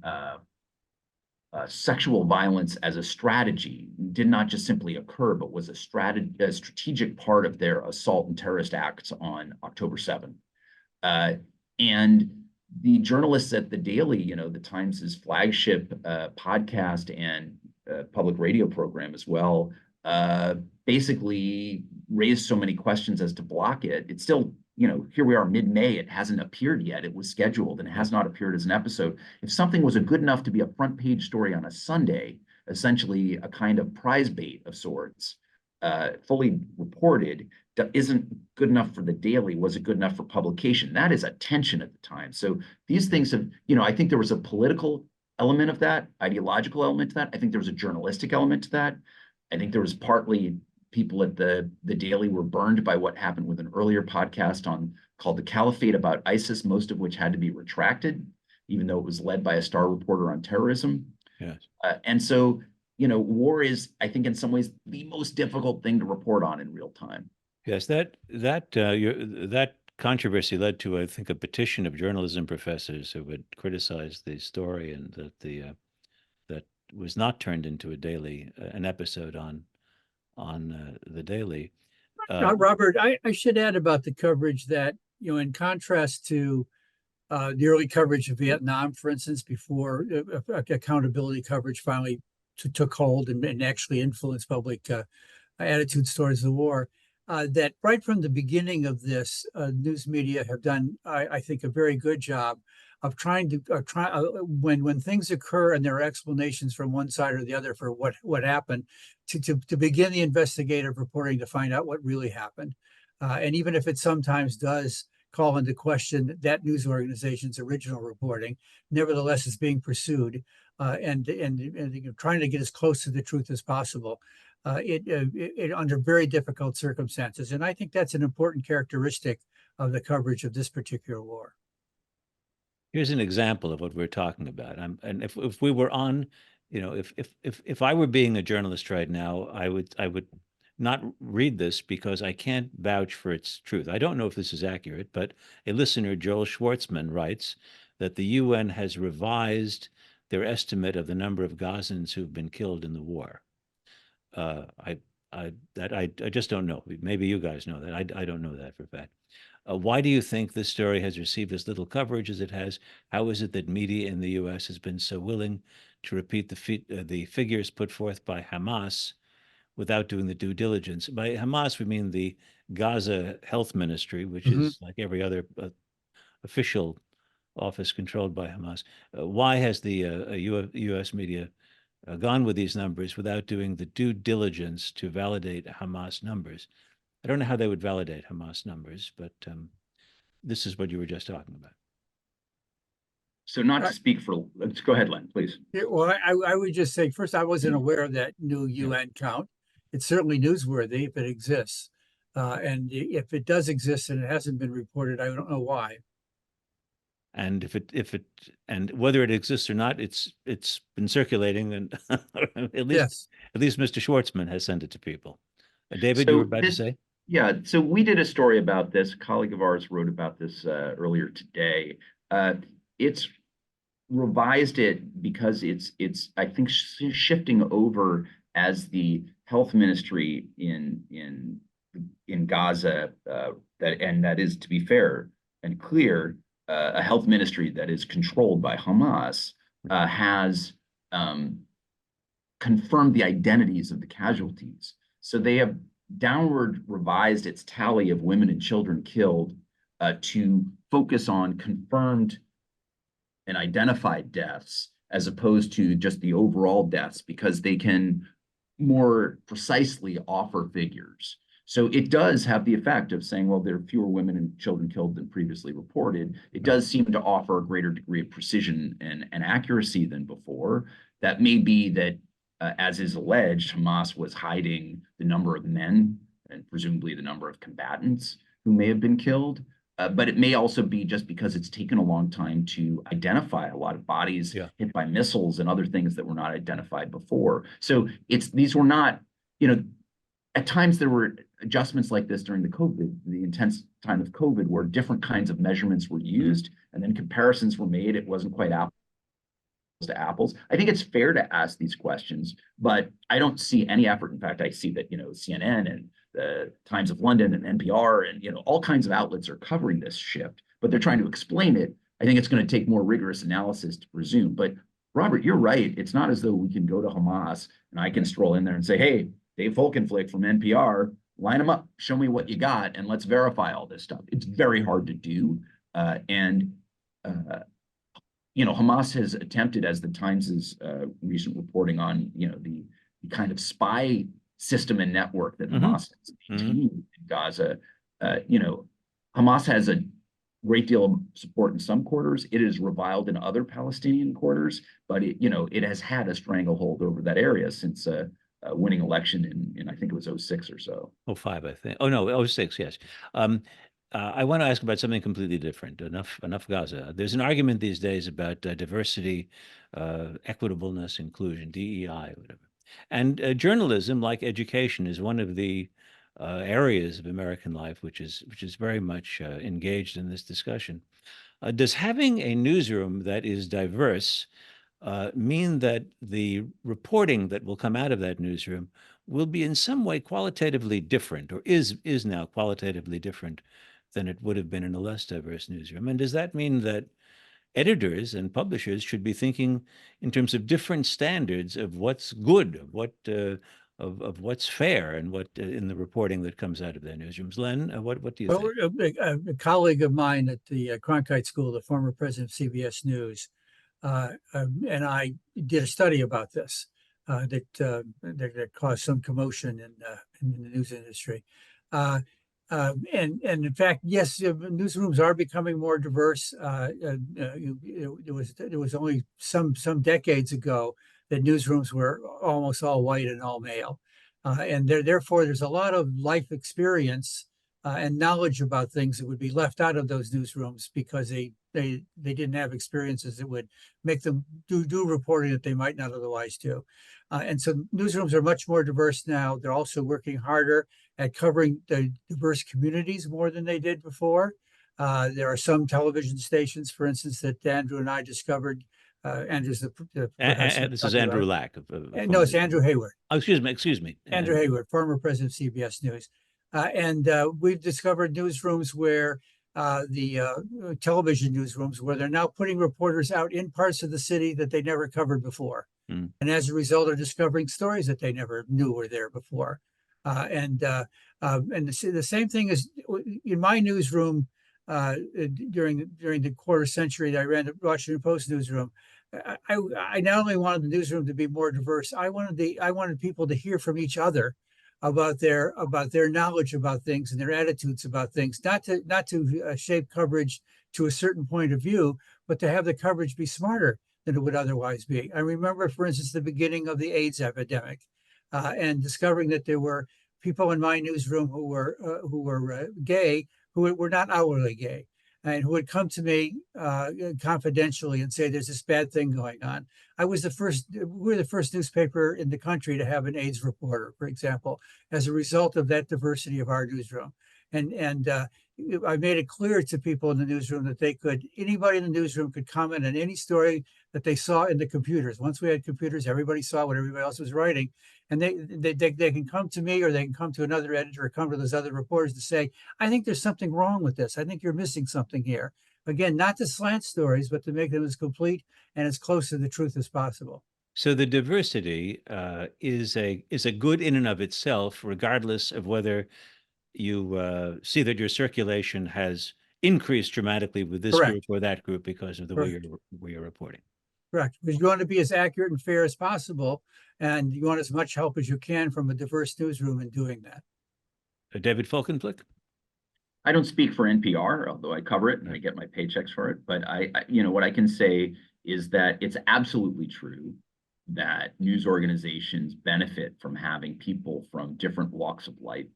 sexual violence as a strategy, did not just simply occur, but was a strategic part of their assault and terrorist acts on October 7th. And the journalists at The Daily, the Times' flagship podcast and public radio program as well, basically raised so many questions as to block it. It's still, here we are mid-May, it hasn't appeared yet. It was scheduled and it has not appeared as an episode. If something was good enough to be a front page story on a Sunday, essentially a kind of prize bait of sorts, fully reported, isn't good enough for The Daily, was it good enough for publication? That is a tension at the time. So these things have, I think there was a political element of that, ideological element to that. I think there was a journalistic element to that. I think there was partly people at the Daily were burned by what happened with an earlier podcast called The Caliphate about ISIS, most of which had to be retracted, even though it was led by a star reporter on terrorism. Yes. And so, war is, I think, in some ways, the most difficult thing to report on in real time. Yes, that controversy led to, I think, a petition of journalism professors who would criticize the story, and that that was not turned into an episode on the Daily. Robert, I should add about the coverage that, in contrast to the early coverage of Vietnam, for instance, before accountability coverage finally took hold and actually influenced public attitudes towards the war, that right from the beginning of this, news media have done, I think, a very good job of trying to when things occur and there are explanations from one side or the other for what happened, to begin the investigative reporting to find out what really happened, and even if it sometimes does call into question that news organization's original reporting, nevertheless is being pursued, and trying to get as close to the truth as possible. It under very difficult circumstances. And I think that's an important characteristic of the coverage of this particular war. Here's an example of what we're talking about. And if we were on, if I were being a journalist right now, I would not read this because I can't vouch for its truth. I don't know if this is accurate, but a listener, Joel Schwartzman, writes that the UN has revised their estimate of the number of Gazans who've been killed in the war. I just don't know. Maybe you guys know that. I don't know that for a fact. Why do you think this story has received as little coverage as it has? How is it that media in the U.S. has been so willing to repeat the figures put forth by Hamas without doing the due diligence? By Hamas, we mean the Gaza Health Ministry, which is like every other official office controlled by Hamas. Why has the U.S. media gone with these numbers without doing the due diligence to validate Hamas numbers? I don't know how they would validate Hamas numbers, but this is what you were just talking about. So not to speak for, go ahead, Len, please. Yeah, well, I would just say, first, I wasn't aware of that new UN count. It's certainly newsworthy if it exists. And if it does exist and it hasn't been reported, I don't know why. And and whether it exists or not, it's been circulating, and at least Mr. Schwartzman has sent it to people. David, you were about to say? Yeah, so we did a story about this. A colleague of ours wrote about this earlier today. It's revised it because it's I think shifting over as the health ministry in Gaza, that is, to be fair and clear, a health ministry that is controlled by Hamas has confirmed the identities of the casualties. So they have downward revised its tally of women and children killed to focus on confirmed and identified deaths as opposed to just the overall deaths, because they can more precisely offer figures. So it does have the effect of saying, well, there are fewer women and children killed than previously reported. It does seem to offer a greater degree of precision and accuracy than before. That may be that, as is alleged, Hamas was hiding the number of men and presumably the number of combatants who may have been killed. But it may also be just because it's taken a long time to identify a lot of bodies hit by missiles and other things that were not identified before. So these were not, at times there were adjustments like this during the intense time of COVID, where different kinds of measurements were used and then comparisons were made. It wasn't quite apples to apples. I think it's fair to ask these questions, but I don't see any effort. In fact, I see that, CNN and the Times of London and NPR and, all kinds of outlets are covering this shift, but they're trying to explain it. I think it's going to take more rigorous analysis to presume. But Robert, you're right. It's not as though we can go to Hamas and I can stroll in there and say, hey, Dave Folkenflik from NPR, line them up, show me what you got, and let's verify all this stuff. It's very hard to do. Hamas has attempted, as the Times' recent reporting on, the kind of spy system and network that Hamas has maintained in Gaza. Hamas has a great deal of support in some quarters. It is reviled in other Palestinian quarters, but it has had a stranglehold over that area since winning election in I think it was 06 or so. 05, I think. Oh no, 06, yes. I want to ask about something completely different. Enough Gaza. There's an argument these days about diversity, equitableness, inclusion, DEI, whatever. And journalism, like education, is one of the areas of American life which is very much engaged in this discussion. Does having a newsroom that is diverse mean that the reporting that will come out of that newsroom will be in some way qualitatively different, or is now qualitatively different than it would have been in a less diverse newsroom? And does that mean that editors and publishers should be thinking in terms of different standards of what's good, of what's fair, and what in the reporting that comes out of their newsrooms? Len, what do you think? A colleague of mine at the Cronkite School, the former president of CBS News, and I did a study about this that caused some commotion in the news industry. And in fact, yes, newsrooms are becoming more diverse. It was only some decades ago that newsrooms were almost all white and all male, and therefore there's a lot of life experience and knowledge about things that would be left out of those newsrooms because they didn't have experiences that would make them do reporting that they might not otherwise do. And so newsrooms are much more diverse now. They're also working harder at covering the diverse communities more than they did before. There are some television stations, for instance, that Andrew and I discovered. Andrew's the this is Andrew Lack. No, it's Andrew Hayward. Oh, excuse me. Andrew Hayward, former president of CBS News. And we've discovered newsrooms where the television newsrooms where they're now putting reporters out in parts of the city that they never covered before. And as a result, are discovering stories that they never knew were there before. And the same thing is in my newsroom during the quarter century that I ran the Washington Post newsroom. I not only wanted the newsroom to be more diverse, I wanted people to hear from each other about their knowledge about things and their attitudes about things, not to shape coverage to a certain point of view, but to have the coverage be smarter than it would otherwise be. I remember, for instance, the beginning of the AIDS epidemic, and discovering that there were people in my newsroom who were gay, who were not outwardly gay, and who would come to me confidentially and say, "There's this bad thing going on." We were the first newspaper in the country to have an AIDS reporter, for example, as a result of that diversity of our newsroom. And I made it clear to people in the newsroom that anybody in the newsroom could comment on any story that they saw in the computers. Once we had computers, everybody saw what everybody else was writing. And they can come to me, or they can come to another editor, or come to those other reporters to say, "I think there's something wrong with this. I think you're missing something here." Again, not to slant stories, but to make them as complete and as close to the truth as possible. So the diversity is a good in and of itself, regardless of whether you see that your circulation has increased dramatically with this group or that group because of the way you're reporting. Correct. Because you want to be as accurate and fair as possible, and you want as much help as you can from a diverse newsroom in doing that. David Folkenflik? I don't speak for NPR, although I cover it and I get my paychecks for it. But what I can say is that it's absolutely true that news organizations benefit from having people from different walks of life,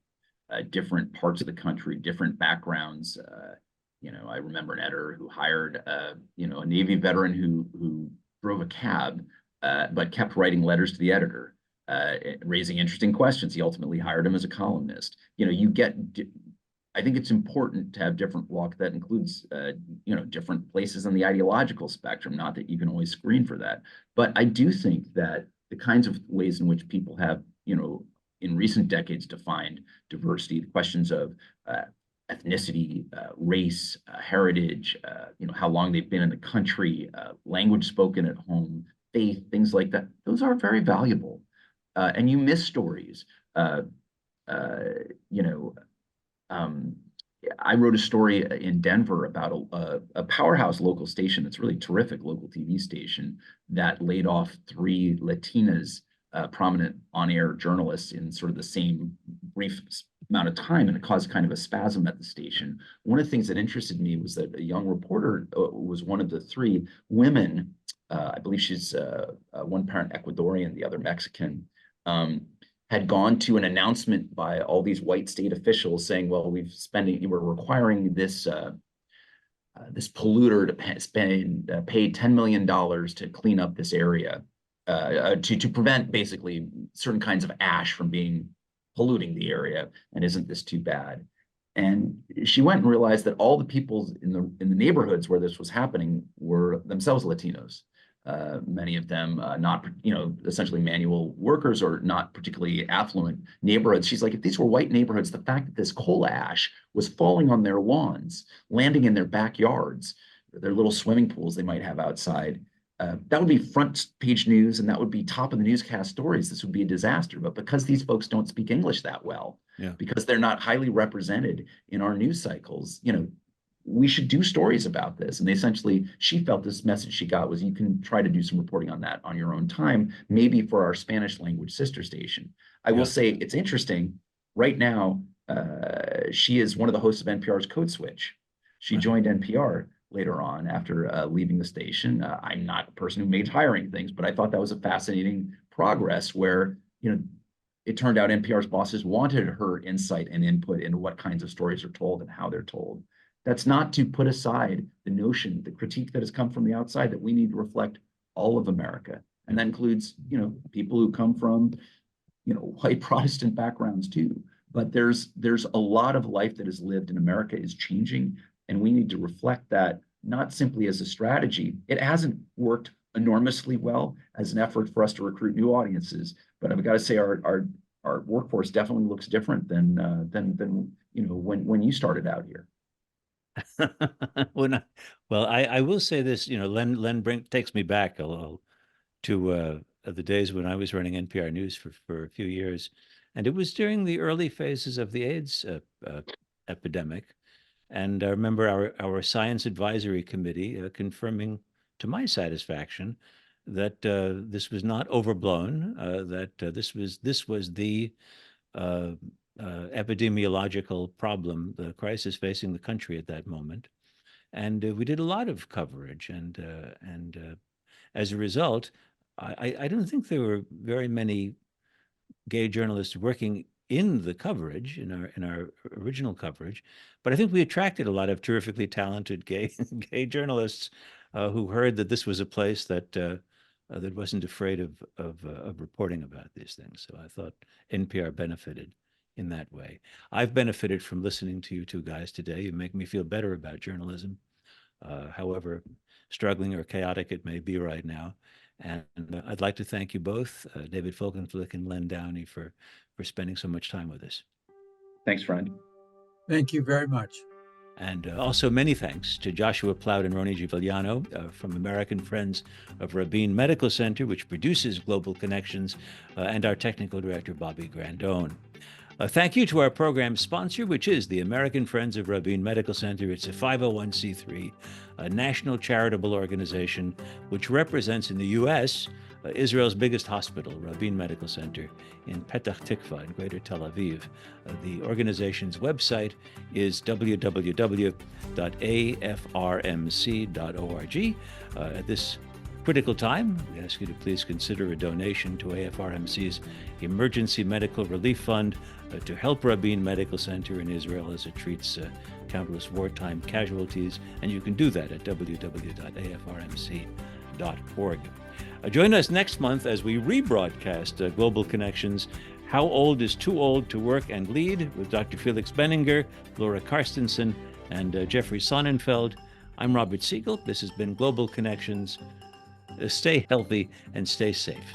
different parts of the country, different backgrounds. I remember an editor who hired, a Navy veteran who drove a cab, but kept writing letters to the editor, raising interesting questions. He ultimately hired him as a columnist. I think it's important to have different walk that includes, different places on the ideological spectrum. Not that you can always screen for that, but I do think that the kinds of ways in which people have, in recent decades defined diversity, the questions of ethnicity, race, heritage, how long they've been in the country, language spoken at home, faith, things like that. Those are very valuable, and you miss stories. I wrote a story in Denver about a powerhouse local station that's really terrific, local TV station, that laid off 3 Latinas, prominent on-air journalists in sort of the same brief amount of time, and it caused kind of a spasm at the station. One of the things that interested me was that a young reporter was one of the 3 women. I believe she's one parent Ecuadorian, the other Mexican. had gone to an announcement by all these white state officials saying, well, we're requiring this this polluter to pay $10 million to clean up this area, to prevent basically certain kinds of ash from polluting the area. And isn't this too bad? And she went and realized that all the people in the neighborhoods where this was happening were themselves Latinos. Many of them not, essentially manual workers or not particularly affluent neighborhoods. She's like, if these were white neighborhoods, the fact that this coal ash was falling on their lawns, landing in their backyards, their little swimming pools they might have outside, that would be front page news and that would be top of the newscast stories. This would be a disaster. But because these folks don't speak English that well, because they're not highly represented in our news cycles, we should do stories about this. And she felt this message she got was, you can try to do some reporting on that on your own time, maybe for our Spanish language sister station. I will say it's interesting. Right now, she is one of the hosts of NPR's Code Switch. She joined NPR later on after leaving the station. I'm not a person who made hiring things, but I thought that was a fascinating progress where, it turned out NPR's bosses wanted her insight and input into what kinds of stories are told and how they're told. That's not to put aside the critique that has come from the outside, that we need to reflect all of America. And that includes, people who come from, white Protestant backgrounds too. But there's a lot of life that is lived in America is changing. And we need to reflect that, not simply as a strategy. It hasn't worked enormously well as an effort for us to recruit new audiences. But I've got to say our workforce definitely looks different than when you started out here. I will say this, Len takes me back to the days when I was running NPR News for a few years, and it was during the early phases of the AIDS epidemic. And I remember our science advisory committee confirming, to my satisfaction, that this was not overblown, that this was the epidemiological problem, the crisis facing the country at that moment. And we did a lot of coverage. And as a result, I don't think there were very many gay journalists working in the coverage, in our original coverage. But I think we attracted a lot of terrifically talented gay journalists who heard that this was a place that wasn't afraid of reporting about these things. So I thought NPR benefited in that way. I've benefited from listening to you two guys today. You make me feel better about journalism, however struggling or chaotic it may be right now. And I'd like to thank you both, David Folkenflik and Len Downie, for spending so much time with us. Thanks, friend. Thank you very much. And also many thanks to Joshua Plout and Roni Giuliano from American Friends of Rabin Medical Center, which produces Global Connections, and our technical director, Bobby Grandone. Thank you to our program sponsor, which is the American Friends of Rabin Medical Center. It's a 501c3, a national charitable organization which represents in the U.S. Israel's biggest hospital, Rabin Medical Center, in Petach Tikva in Greater Tel Aviv. The organization's website is www.afrmc.org. At this critical time, we ask you to please consider a donation to AFRMC's Emergency Medical Relief Fund to help Rabin Medical Center in Israel as it treats countless wartime casualties. And you can do that at www.afrmc.org. Join us next month as we rebroadcast Global Connections, How Old is Too Old to Work and Lead, with Dr. Felix Benninger, Laura Karstensen, and Jeffrey Sonnenfeld. I'm Robert Siegel. This has been Global Connections. Stay healthy and stay safe.